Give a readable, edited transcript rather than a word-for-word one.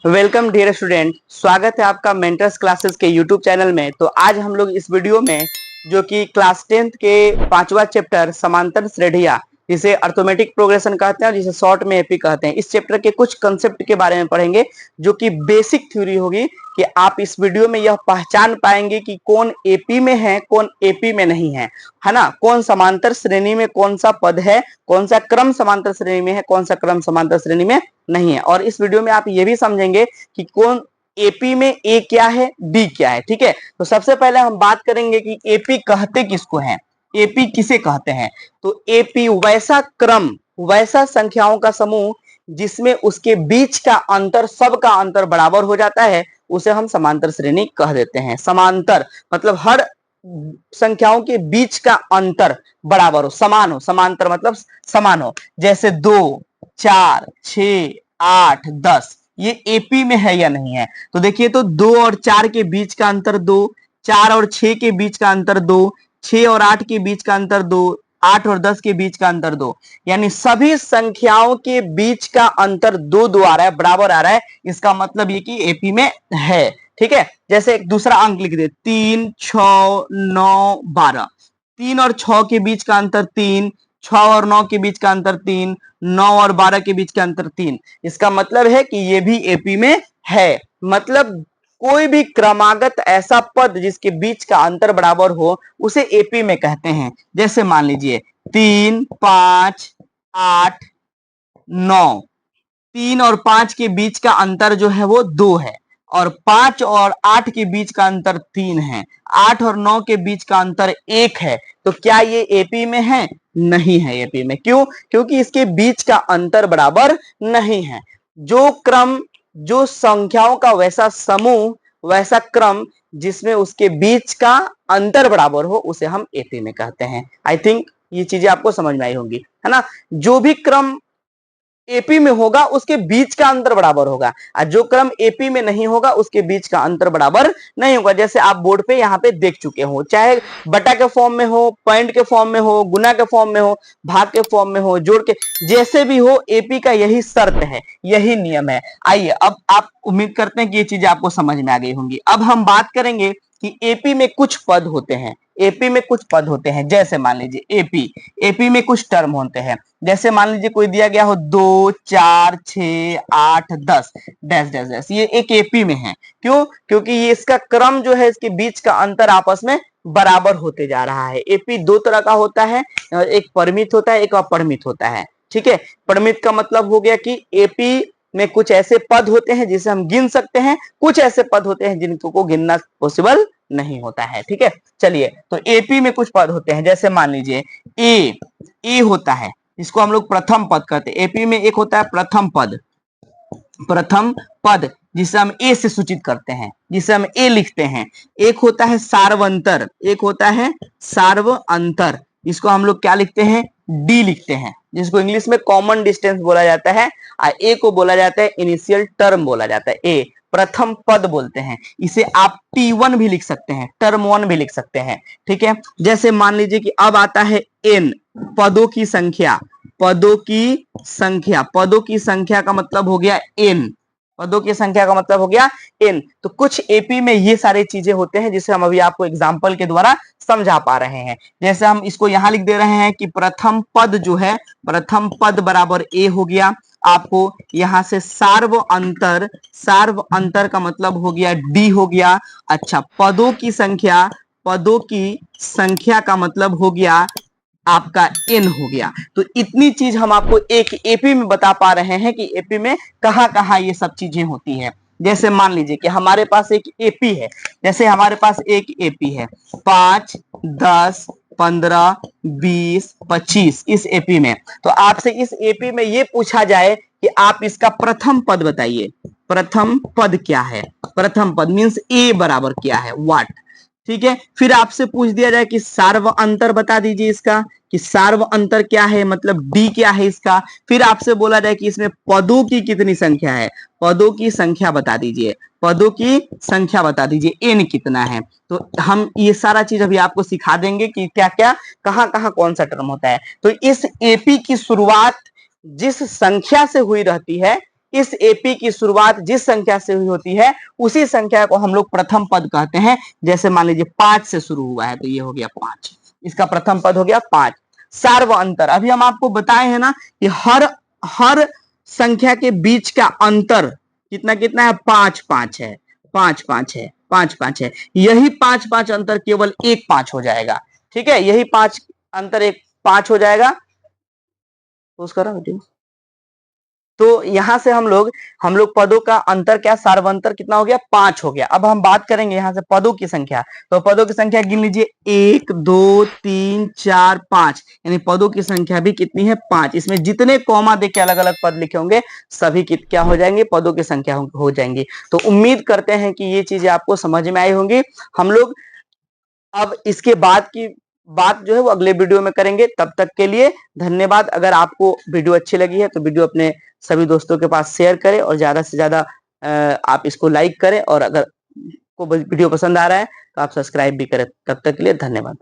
Welcome dear student, स्वागत है आपका मेंटर्स क्लासेस के यूट्यूब चैनल में। तो आज हम लोग इस वीडियो में जो कि क्लास 10th के 5वां चैप्टर समांतर श्रेणियां, जिसे अर्थमेटिक प्रोग्रेशन कहते हैं और जिसे शॉर्ट में एपी कहते हैं, इस चैप्टर के कुछ कंसेप्ट के बारे में पढ़ेंगे जो कि बेसिक थ्योरी होगी कि आप इस वीडियो में यह पहचान पाएंगे कि कौन एपी में है, कौन एपी में नहीं है ना। कौन समांतर श्रेणी में कौन सा पद है, कौन सा क्रम समांतर श्रेणी में है, कौन सा क्रम समांतर श्रेणी में नहीं है। और इस वीडियो में आप ये भी समझेंगे कि कौन एपी में ए क्या है, बी क्या है। ठीक है, तो सबसे पहले हम बात करेंगे कि एपी कहते किसको हैं, एपी किसे कहते हैं। तो एपी वैसा क्रम, वैसा संख्याओं का समूह जिसमें उसके बीच का अंतर, सबका अंतर बराबर हो जाता है, उसे हम समांतर श्रेणी कह देते हैं। समांतर मतलब हर संख्याओं के बीच का अंतर बराबर हो, समान हो। समांतर मतलब समान हो। जैसे 2, 4, 6, 8, 10 ये एपी में है या नहीं है। तो देखिए, तो 2 और 4 के बीच का अंतर 2, 4 और 6 के बीच का अंतर 2, 6 और 8 के बीच का अंतर 2, 8 और 10 के बीच का अंतर 2। यानी सभी संख्याओं के बीच का अंतर 2 आ रहा है, बराबर आ रहा है। इसका मतलब ये कि एपी में है। ठीक है, जैसे एक दूसरा अंक लिख दे, 3, 6, 9, 12। 3 और 6 के बीच का अंतर 3, 6 और 9 के बीच का अंतर 3, 9 और 12 के बीच का अंतर 3। इसका मतलब है कि ये भी एपी में है। मतलब कोई भी क्रमागत ऐसा पद जिसके बीच का अंतर बराबर हो, उसे एपी में कहते हैं। जैसे मान लीजिए 3, 5, 8, 9। 3 और 5 के बीच का अंतर जो है वो 2 है, और 5 और 8 के बीच का अंतर 3 है, 8 और 9 के बीच का अंतर 1 है। तो क्या ये एपी में है? नहीं है एपी में। क्यों? क्योंकि इसके बीच का अंतर बराबर नहीं है। जो क्रम, जो संख्याओं का वैसा समूह, वैसा क्रम जिसमें उसके बीच का अंतर बराबर हो, उसे हम एपी में कहते हैं। आई थिंक ये चीजें आपको समझ में आई होंगी, है ना। जो भी क्रम एपी में होगा उसके बीच का अंतर बराबर होगा, और जो क्रम एपी में नहीं होगा उसके बीच का अंतर बराबर नहीं होगा। जैसे आप बोर्ड पे यहाँ पे देख चुके हो, चाहे बटा के फॉर्म में हो, पॉइंट के फॉर्म में हो, गुना के फॉर्म में हो, भाग के फॉर्म में हो, जोड़ के, जैसे भी हो, एपी का यही शर्त है, यही नियम है। आइए, अब आप उम्मीद करते हैं कि ये चीजें आपको समझ में आ गई होंगी। अब हम बात करेंगे कि एपी में कुछ पद होते हैं। एपी में कुछ पद होते हैं, जैसे मान लीजिए एपी में कुछ टर्म होते हैं। जैसे मान लीजिए कोई दिया गया हो 2, 4, 6, 8, 10 डैश डैश डैश, ये एक एपी में है। क्यों? क्योंकि ये इसका क्रम जो है, इसके बीच का अंतर आपस में बराबर होते जा रहा है। एपी दो तरह का होता है, एक परिमित होता है, एक अपरिमित होता है। ठीक है, परिमित का मतलब हो गया कि एपी में कुछ ऐसे पद होते हैं जिसे हम गिन सकते हैं, कुछ ऐसे पद होते हैं जिनको गिनना पॉसिबल नहीं होता है। ठीक है, चलिए, तो एपी में कुछ पद होते हैं। जैसे मान लीजिए ए होता है, इसको हम लोग प्रथम पद कहते हैं। एपी में एक होता है प्रथम पद, प्रथम पद जिसे हम ए से सूचित करते हैं, जिसे हम ए लिखते हैं। एक होता है सार्वंतर, एक होता है सार्वअंतर, इसको हम लोग क्या लिखते हैं? डी लिखते हैं, जिसको इंग्लिश में कॉमन डिस्टेंस बोला जाता है। और ए को बोला जाता है इनिशियल टर्म बोला जाता है। ए प्रथम पद बोलते हैं। इसे आप T1 भी लिख सकते हैं, टर्म 1 भी लिख सकते हैं। ठीक है, जैसे मान लीजिए कि अब आता है एन, पदों की संख्या। पदों की संख्या, पदों की संख्या का मतलब हो गया एन, पदों की संख्या का मतलब हो गया एन। तो कुछ एपी में ये सारी चीजें होते हैं जिसे हम अभी आपको एग्जांपल के द्वारा समझा पा रहे हैं। जैसे हम इसको यहां लिख दे रहे हैं कि प्रथम पद जो है, प्रथम पद बराबर ए हो गया। आपको यहां से सार्व अंतर, सार्व अंतर का मतलब हो गया डी हो गया। अच्छा, पदों की संख्या, पदों की संख्या का मतलब हो गया आपका एन हो गया। तो इतनी चीज हम आपको एक एपी में बता पा रहे हैं कि एपी में कहां कहां ये सब चीजें होती है। जैसे मान लीजिए कि हमारे पास एक एपी है, जैसे हमारे पास एक एपी है 5, 10, 15, 20, 25, इस एपी में। तो आपसे इस एपी में ये पूछा जाए कि आप इसका प्रथम पद बताइए, प्रथम पद क्या है? प्रथम पद मीन्स ए बराबर क्या है, व्हाट। ठीक है, फिर आपसे पूछ दिया जाए कि सार्व अंतर बता दीजिए इसका, कि सार्व अंतर क्या है, मतलब डी क्या है इसका। फिर आपसे बोला जाए कि इसमें पदों की कितनी संख्या है, पदों की संख्या बता दीजिए, पदों की संख्या बता दीजिए, एन कितना है। तो हम ये सारा चीज अभी आपको सिखा देंगे कि क्या क्या, कहां कहां कौन सा टर्म होता है। तो इस एपी की शुरुआत जिस संख्या से हुई रहती है, इस एपी की शुरुआत जिस संख्या से हुई होती है उसी संख्या को हम लोग प्रथम पद कहते हैं। जैसे मान लीजिए 5 से शुरू हुआ है तो ये हो गया 5, इसका प्रथम पद हो गया 5। सार्व अंतर, अभी हम आपको बताए हैं ना कि हर संख्या के बीच का अंतर कितना कितना है, 5 है, 5 है, 5 है। यही 5 अंतर केवल एक 5 हो जाएगा। ठीक है, यही 5 अंतर एक 5 हो जाएगा। तो यहां से हम लोग पदों का अंतर क्या, सार्वंतर कितना हो गया, 5 हो गया। अब हम बात करेंगे यहां से पदों की संख्या। तो पदों की संख्या गिन लीजिए, 1 2 3 4 5, यानी पदों की संख्या भी कितनी है, 5। इसमें जितने कॉमा देके अलग अलग पद लिखे होंगे सभी क्या हो जाएंगे, पदों की संख्या हो जाएंगी। तो उम्मीद करते हैं कि ये चीजें आपको समझ में आई होंगी। हम लोग अब इसके बाद की बात जो है वो अगले वीडियो में करेंगे। तब तक के लिए धन्यवाद। अगर आपको वीडियो अच्छी लगी है तो वीडियो अपने सभी दोस्तों के पास शेयर करें और ज्यादा से ज्यादा आप इसको लाइक करें, और अगर को वीडियो पसंद आ रहा है तो आप सब्सक्राइब भी करें। तब तक के लिए धन्यवाद।